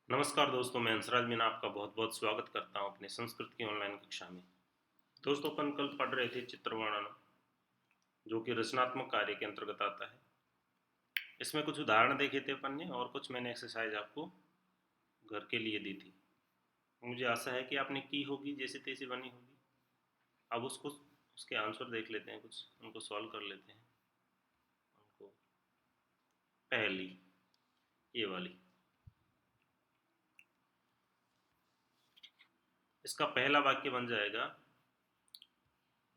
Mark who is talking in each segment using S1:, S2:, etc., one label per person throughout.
S1: नमस्कार दोस्तों, मैं हंसराज मीना आपका बहुत बहुत स्वागत करता हूं अपनी संस्कृत की ऑनलाइन कक्षा में। दोस्तों, अपन कल पढ़ रहे थे चित्र वर्णन, जो कि रचनात्मक कार्य के अंतर्गत आता है। इसमें कुछ उदाहरण देखे थे अपन ने और कुछ मैंने एक्सरसाइज आपको घर के लिए दी थी। मुझे आशा है कि आपने की होगी, जैसे तैसे बनी होगी। अब उसके आंसर देख लेते हैं, कुछ उनको सॉल्व कर लेते हैं। उनको पहली ये वाली, इसका पहला वाक्य बन जाएगा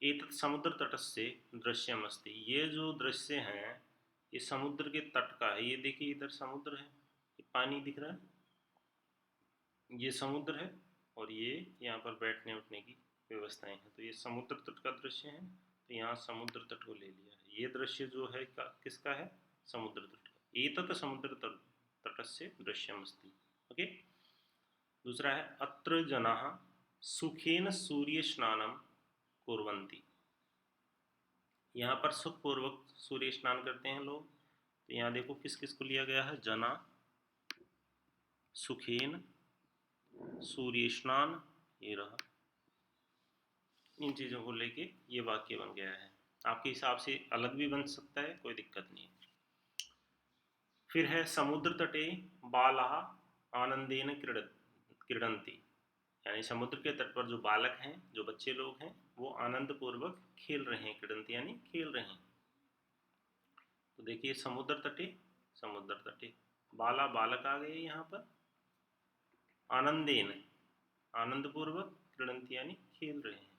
S1: एतत् समुद्र तटस्य दृश्यमस्ति। ये जो दृश्य है ये समुद्र के तट का है। ये देखिए, इधर समुद्र है, ये पानी दिख रहा है, ये समुद्र है और ये यहाँ पर बैठने उठने की व्यवस्थाएं हैं। तो ये समुद्र तट का दृश्य है, तो यहाँ समुद्र तट को ले लिया है। ये दृश्य जो है किसका है? समुद्र तट का। एतत् समुद्र तटस्य दृश्यमस्ति। ओके। दूसरा है अत्र जनाः सुखेन सूर्य स्नानम कुर्वन्ति। यहाँ पर सुखपूर्वक सूर्य स्नान करते हैं लोग। तो यहाँ देखो किस किस को लिया गया है? जना, सुखेन, सूर्य स्नान, ये रहा। इन चीज़ों को लेके ये वाक्य बन गया है। आपके हिसाब से अलग भी बन सकता है, कोई दिक्कत नहीं है। फिर है समुद्र तटे बालाः आनंदेन क्रीडन्ति। यानी समुद्र के तट पर जो बालक हैं, जो बच्चे लोग हैं, वो आनंद पूर्वक खेल रहे हैं। क्रीडन्ति यानी खेल रहे हैं। तो देखिए समुद्र तटे, समुद्र तटे, बाला बालक आ गए यहाँ पर, आनंदेन आनंद पूर्वक, क्रीडन्ति यानी खेल रहे हैं।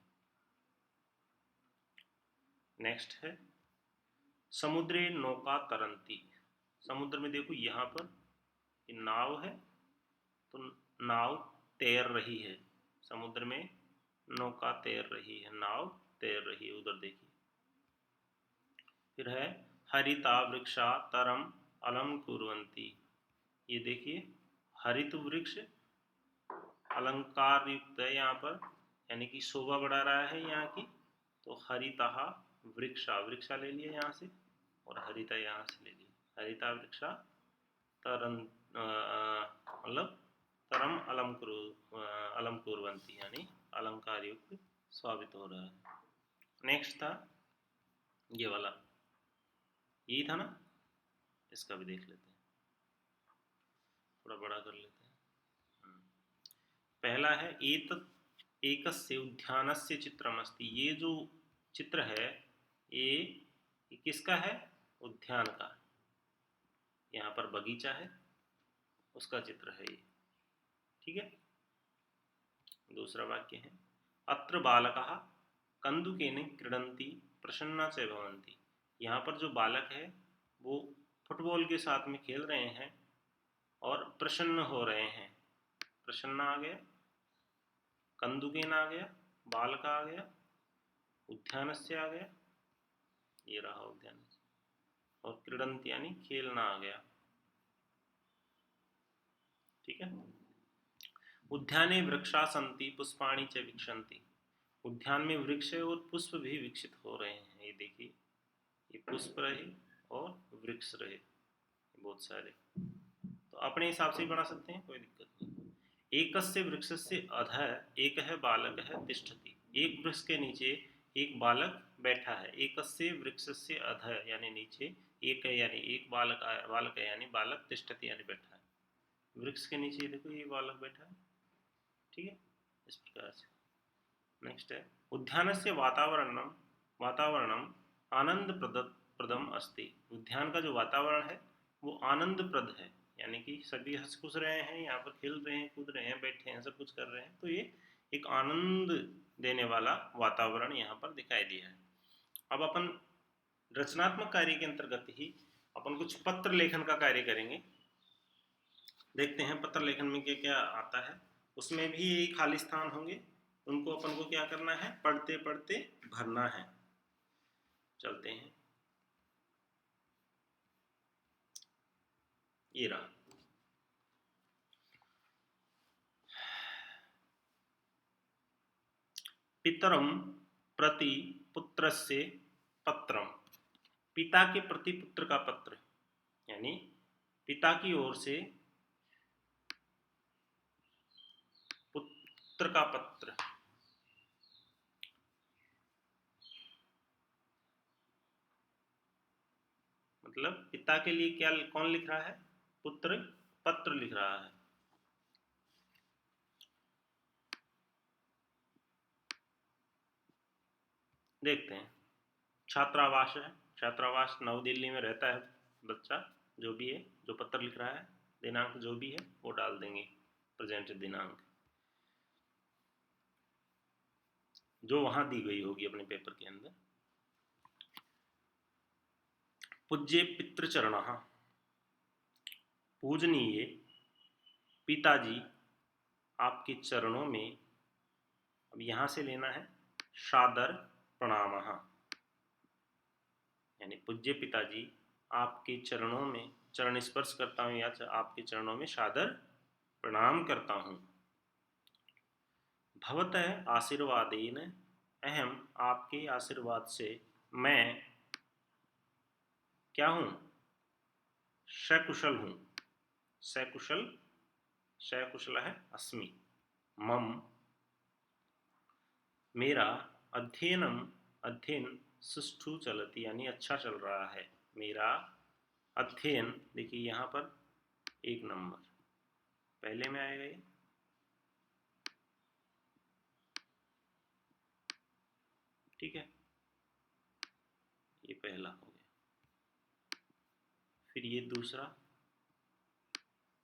S1: नेक्स्ट है समुद्रे नौका तरंती। समुद्र में देखो यहाँ पर नाव है, तो नाव तैर रही है। समुद्र में नौका तैर रही है, नाव तैर रही है। उधर देखिए। फिर है हरिता वृक्षा तरम अलम कुर्वन्ति। ये देखिए हरित वृक्ष अलंकार युक्त है यहाँ पर, यानी कि शोभा बढ़ा रहा है यहाँ की। तो हरिता वृक्षा, वृक्षा ले लिया यहाँ से और हरिता यहाँ से ले लिया। हरिता वृक्षा तरन मतलब तरम अलम कुर्वन्ति, यानी अलंकार युक्त स्वाभित हो रहा है। नेक्स्ट था ये वाला, यही था ना। इसका भी देख लेते हैं, थोड़ा बड़ा कर लेते हैं। पहला है एकस्य उद्यानस्य चित्रमस्ति। ये जो चित्र है ये किसका है? उद्यान का। यहाँ पर बगीचा है, उसका चित्र है ये। ठीक है। दूसरा वाक्य है अत्र बालकाः कन्दुकेन क्रीडन्ति प्रसन्ना च भवन्ति। यहाँ पर जो बालक है वो फुटबॉल के साथ में खेल रहे हैं और प्रसन्न हो रहे हैं। प्रसन्न आ गया, कन्दुकेन आ गया, बालक आ गया, उद्यानस्य आ गया, ये रहा उद्यान, और क्रीडन्ति यानी खेलना आ गया। ठीक है। उद्याने वृक्षा सन्ति पुष्पाणि च विक्षन्ति। उद्यान में वृक्ष है और पुष्प भी विकसित हो रहे हैं। ये देखिए, ये पुष्प रहे और वृक्ष रहे, बहुत सारे। तो अपने हिसाब से ही बना सकते हैं, कोई दिक्कत नहीं। एकस्य वृक्षस्य अधः एकः बालकः तिष्ठति। एक वृक्ष के नीचे एक बालक बैठा है। एकस्य वृक्षस्य अधः यानी नीचे, एक है यानी एक बालक, बालक है यानी बालक, तिष्ठति यानी बैठा है। वृक्ष के नीचे देखो ये बालक बैठा है। ठीक है, इस प्रकार से। नेक्स्ट है उद्यानस्य वातावरणम वातावरणम आनंद प्रदम अस्ति। उद्यान का जो वातावरण है वो आनंदप्रद है, यानी कि सभी हंस खुश रहे हैं, यहाँ पर खेल रहे हैं, कूद रहे हैं, बैठे हैं, सब कुछ कर रहे हैं। तो ये एक आनंद देने वाला वातावरण यहाँ पर दिखाई दिया है। अब अपन रचनात्मक कार्य के अंतर्गत ही अपन कुछ पत्र लेखन का कार्य करेंगे। देखते हैं पत्र लेखन में क्या क्या आता है। उसमें भी यही खाली स्थान होंगे, उनको अपन को क्या करना है? पढ़ते पढ़ते भरना है। चलते हैं, ये रहा। पितरम प्रति पुत्रस्य पत्रम। पिता के प्रति पुत्र का पत्र, यानी पिता की ओर से पुत्र का पत्र, मतलब पिता के लिए क्या कौन लिख रहा है? पुत्र पत्र लिख रहा है। देखते हैं। छात्रावास है, छात्रावास नव दिल्ली में रहता है बच्चा, जो भी है, जो पत्र लिख रहा है, दिनांक जो भी है वो डाल देंगे, प्रेजेंट दिनांक जो वहां दी गई होगी अपने पेपर के अंदर। पूज्य पितृचरण, पूजनीय पिताजी आपके चरणों में, अब यहां से लेना है सादर प्रणाम, यानी पूज्य पिताजी आपके चरणों में, चरण स्पर्श करता हूँ या आपके चरणों में सादर प्रणाम करता हूँ। भवतः आशीर्वादेन, अहम आपके आशीर्वाद से मैं क्या हूँ? सकुशल हूँ। सकुशल, सकुशल है अस्मि। मम मेरा अध्ययनम, अध्ययन सुष्ठु चलती, यानी अच्छा चल रहा है। मेरा अध्ययन, देखिए यहाँ पर 1 नंबर पहले में आएगा ये, ठीक है, ये पहला हो गया, फिर ये दूसरा,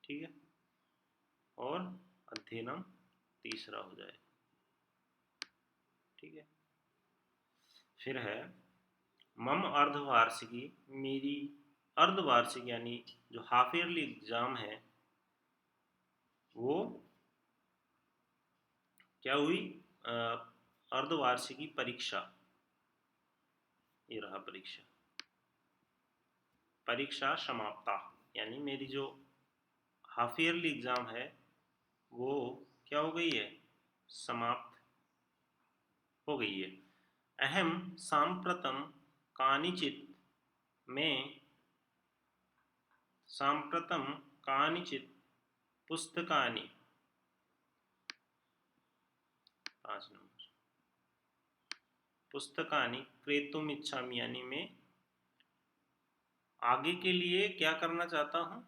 S1: ठीक है, और अध्ययनम तीसरा हो जाए, ठीक है। फिर है मम अर्धवार्षिकी, मेरी अर्धवार्षिक यानी जो हाफ ईयरली एग्जाम है वो क्या हुई? अर्धवार्षिकी परीक्षा, ये रहा परीक्षा, परीक्षा समाप्ता, यानी मेरी जो हाफ ईयरली एग्जाम है वो क्या हो गई है? समाप्त हो गई है। अहम सांप्रतम कानिचित, में सांप्रतम कानिचित पुस्तकानि, 5 नंबर, पुस्तकानि क्रेतुम इच्छामि, यानी मैं आगे के लिए क्या करना चाहता हूँ?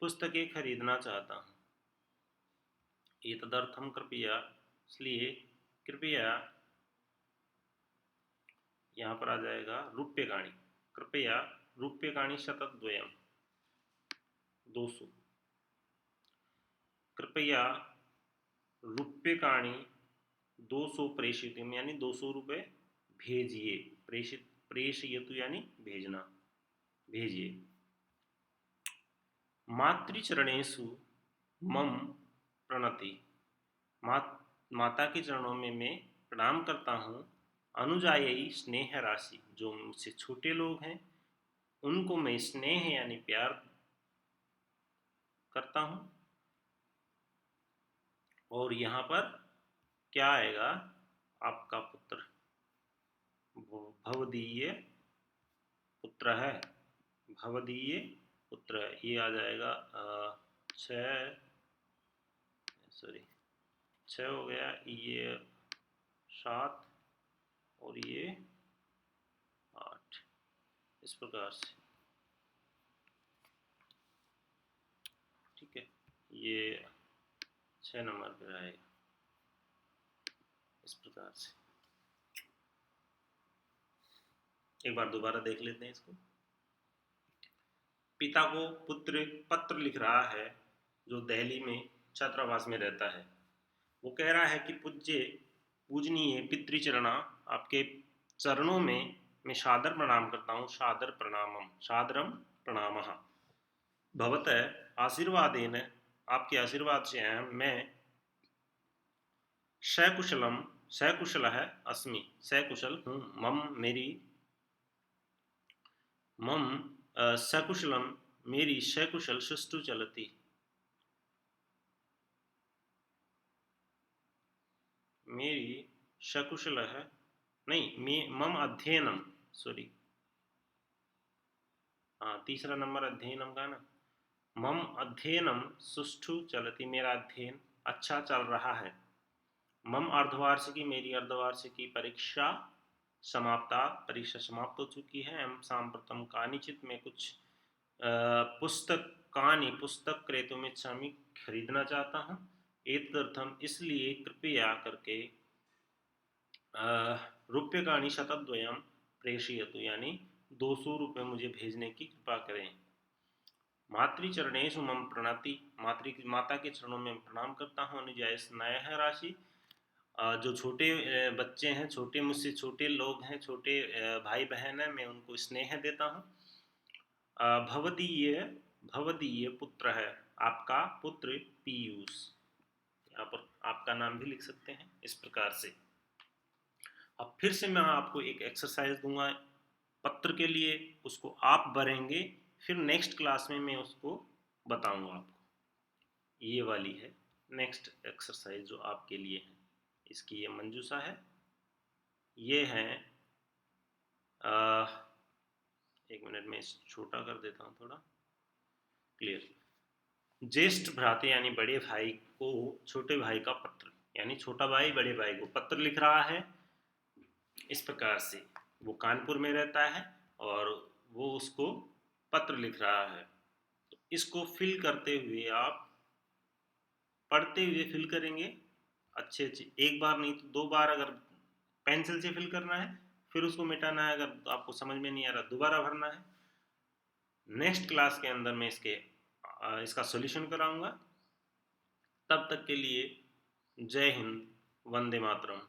S1: पुस्तकें खरीदना चाहता हूँ। एतदर्थम कृपया, इसलिए कृपया, यहाँ पर आ जाएगा रूप्यकाणि, कृपया रूप्यकाणि शतद्वयम, 200, कृपया रूप्यकाणि 200 प्रेषित, यानी 200 रुपये भेजिए, प्रेषित, प्रेषयतु यानी भेजना, भेजिए। मातृचरणेषु मम प्रणति, माता के चरणों में मैं प्रणाम करता हूँ। अनुजायी स्नेह राशि, जो मुझसे छोटे लोग हैं उनको मैं स्नेह यानी प्यार करता हूँ। और यहाँ पर क्या आएगा? आपका पुत्र, भवदीय पुत्र है, भवदीय पुत्र, ये आ जाएगा 6, सॉरी 6 हो गया, ये 7 और ये 8, इस प्रकार से, ठीक है, ये 6 नंबर पर आएगा इस प्रकार से। एक बार दोबारा देख लेते हैं इसको। पिता को पुत्र पत्र लिख रहा है जो दिल्ली में छात्रावास में रहता है। वो कह रहा है कि पूज्य, पूजनीय पितृचरणा, आपके चरणों में मैं सादर प्रणाम करता हूँ। सादर प्रणामम, सादरम प्रणामः। भवतः आशीर्वादेन, आपके आशीर्वाद से मैं सकुशलम, सकुशल है अस्मि, सकुशल हूँ। मम मेरी, मम सकुशलम मेरी सकुशल सुष्ठु चलती, मेरी सकुशल है, नहीं मे मम अध्ययनम, सॉरी, हाँ तीसरा नंबर अध्ययनम का ना, मम अध्ययनम सुष्ठु चलती, मेरा अध्ययन अच्छा चल रहा है। मम अर्धवार्षिकी, मेरी अर्धवार्षिकी परीक्षा समाप्ता, परीक्षा समाप्त हो चुकी है। एम सांप्रतम कानिचित, में कुछ पुस्तकानि, पुस्तक क्रेतुमिच्छामि, खरीदना चाहता हूँ। एतदर्थम, इसलिए कृपया करके रूप्यकाणि शतद्वयम प्रेषयतु, यानी 200 रुपये मुझे भेजने की कृपा करें। मातृचरणेषु मम प्रणति, माता के चरणों में प्रणाम करता हूँ। अनुजाय स्नेह राशि, जो छोटे बच्चे हैं, छोटे मुझसे छोटे लोग हैं, छोटे भाई बहन हैं, मैं उनको स्नेह देता हूँ। भवदीय, भवदीय पुत्र है, आपका पुत्र पीयूष। यहाँ पर आपका नाम भी लिख सकते हैं इस प्रकार से। अब फिर से मैं आपको एक एक्सरसाइज दूंगा पत्र के लिए, उसको आप भरेंगे, फिर नेक्स्ट क्लास में मैं उसको बताऊंगा आपको। ये वाली है नेक्स्ट एक्सरसाइज जो आपके लिए है। इसकी ये मंजूषा है, ये है एक मिनट में इस छोटा कर देता हूँ थोड़ा क्लियर। ज्येष्ठ भ्राता यानी बड़े भाई को छोटे भाई का पत्र, यानी छोटा भाई बड़े भाई को पत्र लिख रहा है इस प्रकार से। वो कानपुर में रहता है और वो उसको पत्र लिख रहा है। तो इसको फिल करते हुए आप पढ़ते हुए फिल करेंगे अच्छे अच्छे, एक बार नहीं तो 2 बार, अगर पेंसिल से फिल करना है फिर उसको मिटाना है, अगर आपको समझ में नहीं आ रहा दोबारा भरना है। नेक्स्ट क्लास के अंदर मैं इसका सॉल्यूशन कराऊंगा। तब तक के लिए जय हिंद, वंदे मातरम।